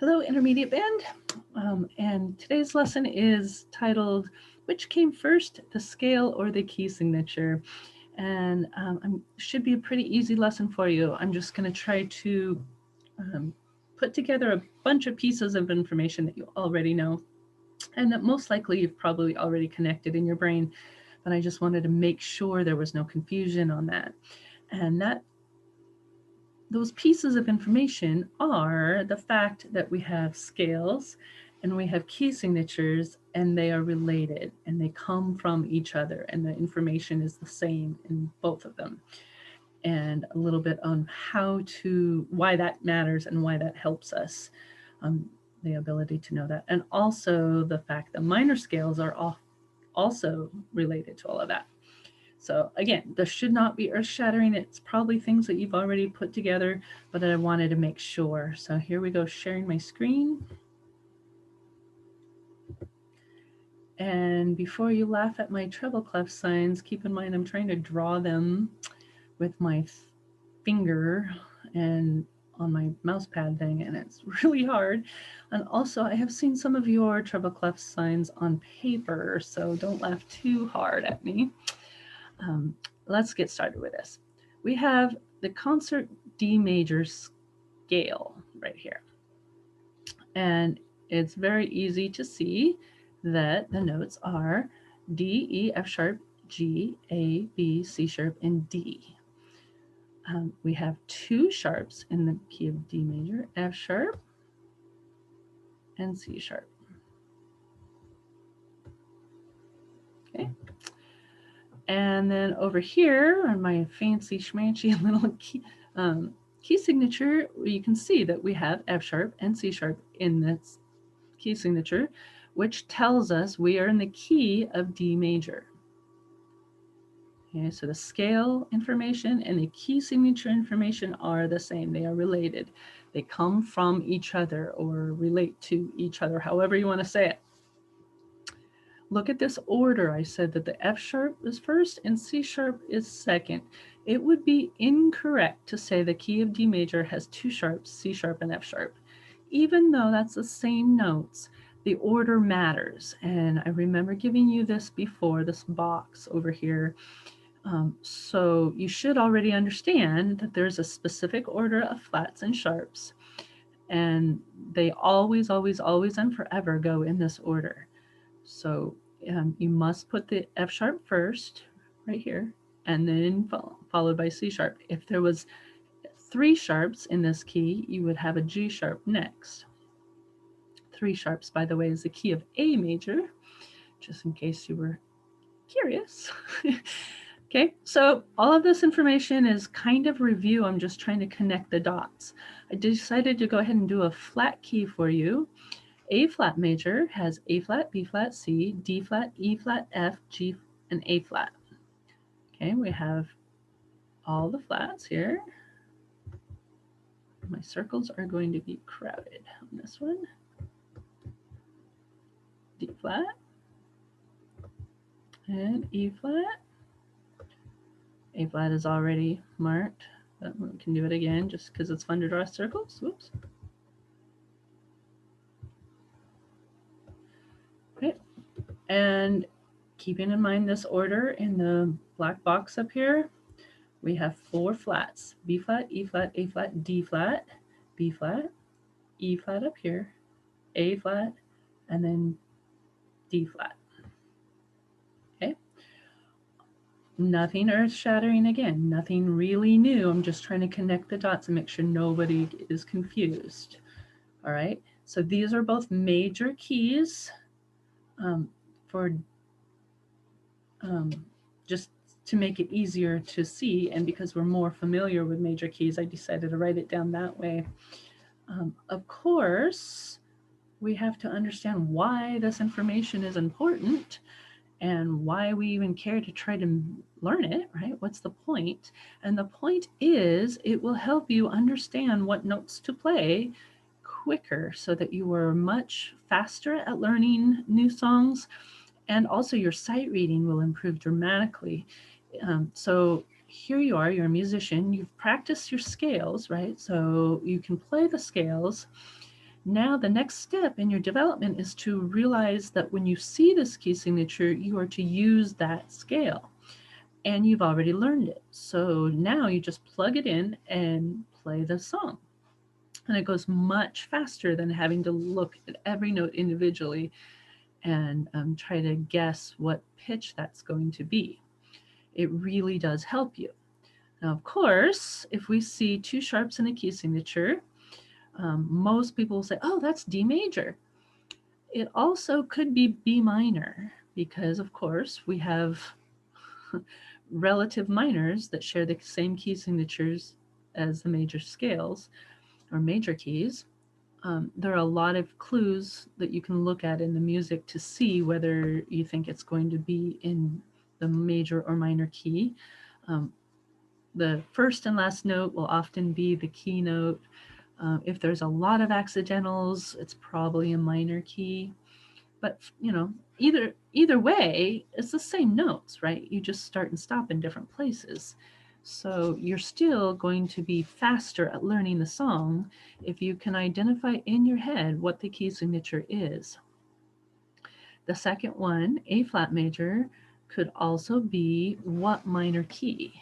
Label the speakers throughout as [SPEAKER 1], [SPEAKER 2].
[SPEAKER 1] Hello, intermediate band. And today's lesson is titled, Which Came First, the Scale or the Key Signature? And should be a pretty easy lesson for you. I'm just going to try to put together a bunch of pieces of information that you already know and that most likely you've probably already connected in your brain. But I just wanted to make sure there was no confusion on that. And those pieces of information are the fact that we have scales and we have key signatures and they are related and they come from each other and the information is the same in both of them, and a little bit on why that matters and why that helps us, um, the ability to know that, and also the fact that minor scales are also related to all of that. So again, this should not be earth shattering. It's probably things that you've already put together, but I wanted to make sure. So here we go, sharing my screen. And before you laugh at my treble clef signs, keep in mind I'm trying to draw them with my finger and on my mouse pad thing, and it's really hard. And also, I have seen some of your treble clef signs on paper, so don't laugh too hard at me. Um, let's get started with this. We have the concert D major scale right here. And it's very easy to see that the notes are D, E, F sharp, G, A, B, C sharp, and D. We have two sharps in the key of D major, F sharp and C sharp. Okay. And then over here on my fancy schmancy little key signature, you can see that we have F sharp and C sharp in this key signature, which tells us we are in the key of D major. Okay, so the scale information and the key signature information are the same. They are related. They come from each other or relate to each other, however you want to say it. Look at this order. I said that the F sharp is first and C sharp is second. It would be incorrect to say the key of D major has two sharps, C sharp and F sharp. Even though that's the same notes, the order matters. And I remember giving you this before, this box over here. So you should already understand that there's a specific order of flats and sharps, and they always, always, always, and forever go in this order. So you must put the F sharp first, right here, and then followed by C sharp. If there was three sharps in this key, you would have a G sharp next. Three sharps, by the way, is the key of A major, just in case you were curious. Okay, so all of this information is kind of review. I'm just trying to connect the dots. I decided to go ahead and do a flat key for you. A flat major has A flat, B flat, C, D flat, E flat, F, G, and A flat. Okay, we have all the flats here. My circles are going to be crowded on this one. D flat and E flat. A flat is already marked, but we can do it again just because it's fun to draw circles. Whoops. Okay, and keeping in mind this order in the black box up here, we have four flats: B flat, E flat, A flat, D flat, B flat, E flat up here, A flat, and then D flat. Okay, nothing earth shattering again, nothing really new. I'm just trying to connect the dots and make sure nobody is confused. All right, so these are both major keys for just to make it easier to see, and because we're more familiar with major keys, I decided to write it down that way. Of course, we have to understand why this information is important and why we even care to try to learn it, right? What's the point? And the point is it will help you understand what notes to play quicker so that you are much faster at learning new songs, and also your sight reading will improve dramatically. So here you are, you're a musician, you've practiced your scales, right? So you can play the scales, Now, the next step in your development is to realize that when you see this key signature, you are to use that scale. And you've already learned it. So now you just plug it in and play the song. And it goes much faster than having to look at every note individually and try to guess what pitch that's going to be. It really does help you. Now, of course, if we see two sharps in a key signature, most people will say, oh, that's D major. It also could be B minor because, of course, we have relative minors that share the same key signatures as the major scales or major keys. There are a lot of clues that you can look at in the music to see whether you think it's going to be in the major or minor key. Um, the first and last note will often be the key note. If there's a lot of accidentals, it's probably a minor key. But either way, it's the same notes, right? You just start and stop in different places. So you're still going to be faster at learning the song if you can identify in your head what the key signature is. The second one, A flat major, could also be what minor key?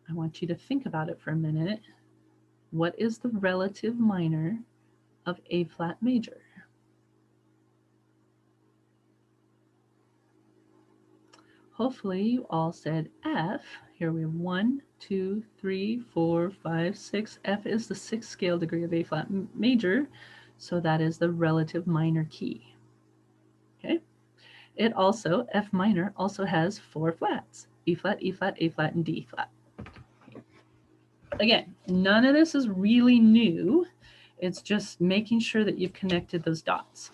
[SPEAKER 1] I want you to think about it for a minute. What is the relative minor of A flat major? Hopefully you all said F. Here we have 1, 2, 3, 4, 5, 6. F is the sixth scale degree of A flat major, so that is the relative minor key. Okay. It also, F minor, also has 4 flats: E flat, E flat, A flat, and D flat. Again, none of this is really new. It's just making sure that you've connected those dots.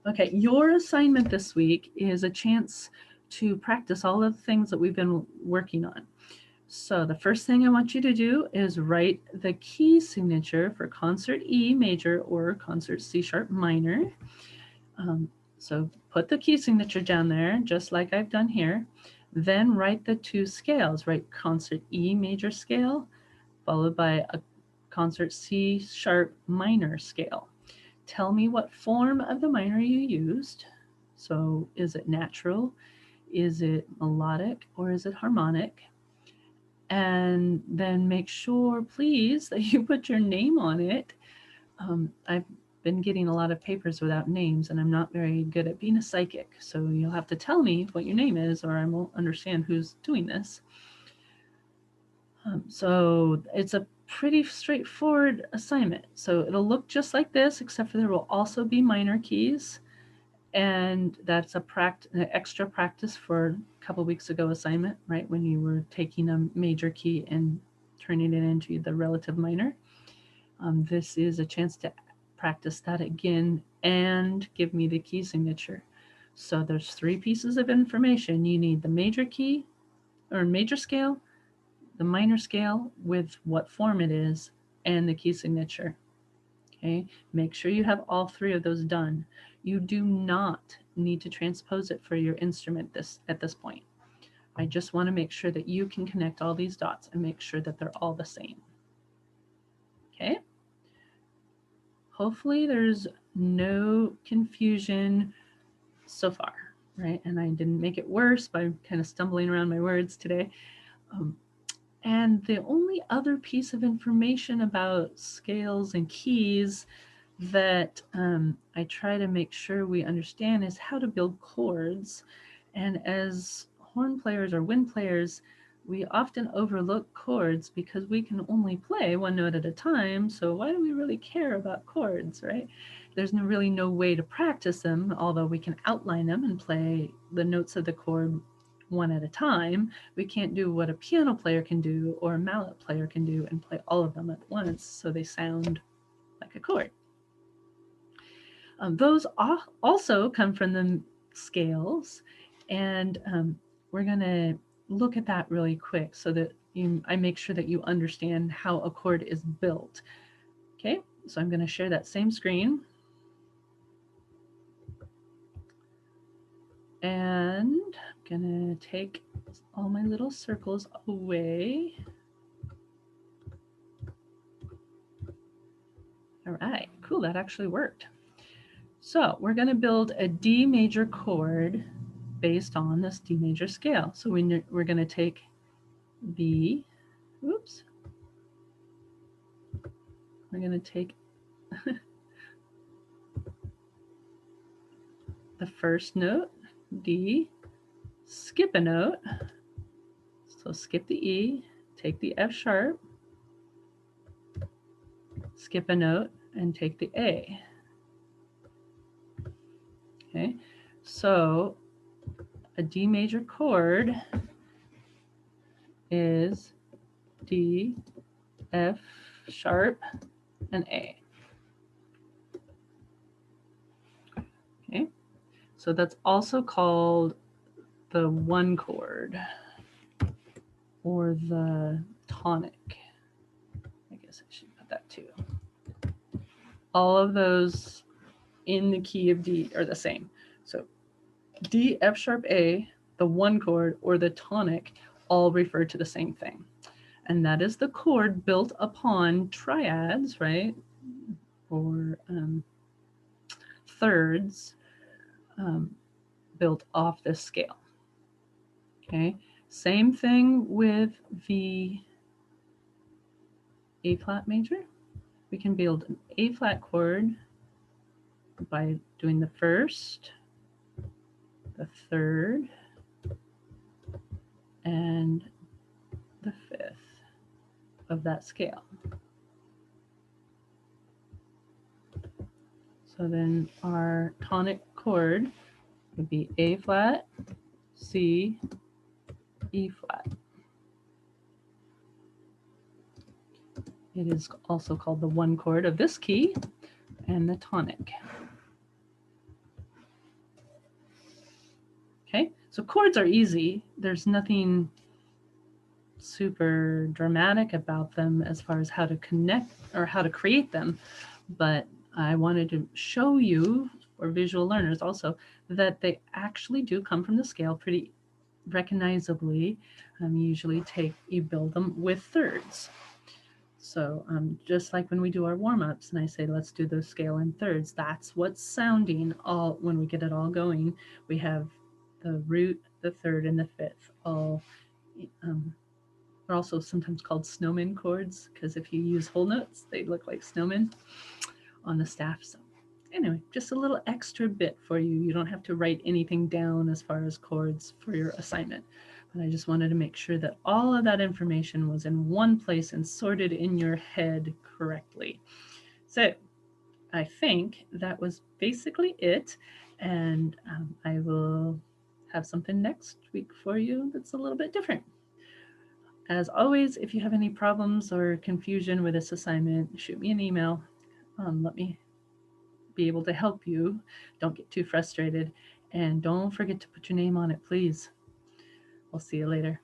[SPEAKER 1] Okay, your assignment this week is a chance to practice all of the things that we've been working on. So the first thing I want you to do is write the key signature for concert E major or concert C sharp minor. So put the key signature down there, just like I've done here. Then write the two scales. Write concert E major scale, followed by a concert C sharp minor scale. Tell me what form of the minor you used. So is it natural? Is it melodic? Or is it harmonic? And then make sure, please, that you put your name on it. I've been getting a lot of papers without names, and I'm not very good at being a psychic. So you'll have to tell me what your name is, or I won't understand who's doing this. So it's a pretty straightforward assignment. So it'll look just like this, except for there will also be minor keys. And that's an extra practice for a couple weeks ago assignment, right? When you were taking a major key and turning it into the relative minor. This is a chance to practice that again and give me the key signature. So there's 3 pieces of information. You need the major key or major scale, the minor scale with what form it is, and the key signature. Okay, make sure you have all 3 of those done. You do not need to transpose it for your instrument at this point. I just want to make sure that you can connect all these dots and make sure that they're all the same. Okay, hopefully there's no confusion so far, right? And I didn't make it worse by kind of stumbling around my words today. And the only other piece of information about scales and keys that I try to make sure we understand is how to build chords. And as horn players or wind players, we often overlook chords because we can only play one note at a time. So why do we really care about chords, right? There's really no way to practice them, although we can outline them and play the notes of the chord one at a time. We can't do what a piano player can do or a mallet player can do and play all of them at once so they sound like a chord. Those also come from the scales, and we're going to look at that really quick so that I make sure that you understand how a chord is built. Okay, so I'm going to share that same screen. And I'm going to take all my little circles away. All right, cool, that actually worked. So we're going to build a D major chord based on this D major scale. So we're going to take the, oops, we're going to take the first note, D, skip a note. So skip the E, take the F sharp, skip a note, and take the A. Okay, so a D major chord is D, F sharp, and A. Okay, so that's also called the one chord or the tonic. I guess I should put that too. All of those in the key of D are the same. So D, F sharp, A, the one chord, or the tonic all refer to the same thing. And that is the chord built upon triads, right? Or thirds built off this scale. Okay, same thing with the A flat major. We can build an A flat chord by doing the first, the third, and the fifth of that scale. So then our tonic chord would be A flat, C, E flat. It is also called the one chord of this key and the tonic. Okay, so chords are easy. There's nothing super dramatic about them as far as how to connect or how to create them, but I wanted to show you, for visual learners also, that they actually do come from the scale pretty recognizably. Usually you build them with thirds. So just like when we do our warm-ups and I say, let's do the scale in thirds, that's what's sounding all when we get it all going. We have the root, the third, and the fifth all are also sometimes called snowman chords, because if you use whole notes, they look like snowmen on the staff. So anyway, just a little extra bit for you. You don't have to write anything down as far as chords for your assignment. But I just wanted to make sure that all of that information was in one place and sorted in your head correctly. So I think that was basically it. And I will have something next week for you that's a little bit different. As always, if you have any problems or confusion with this assignment, shoot me an email. Let me be able to help you. Don't get too frustrated. And don't forget to put your name on it, please. We'll see you later.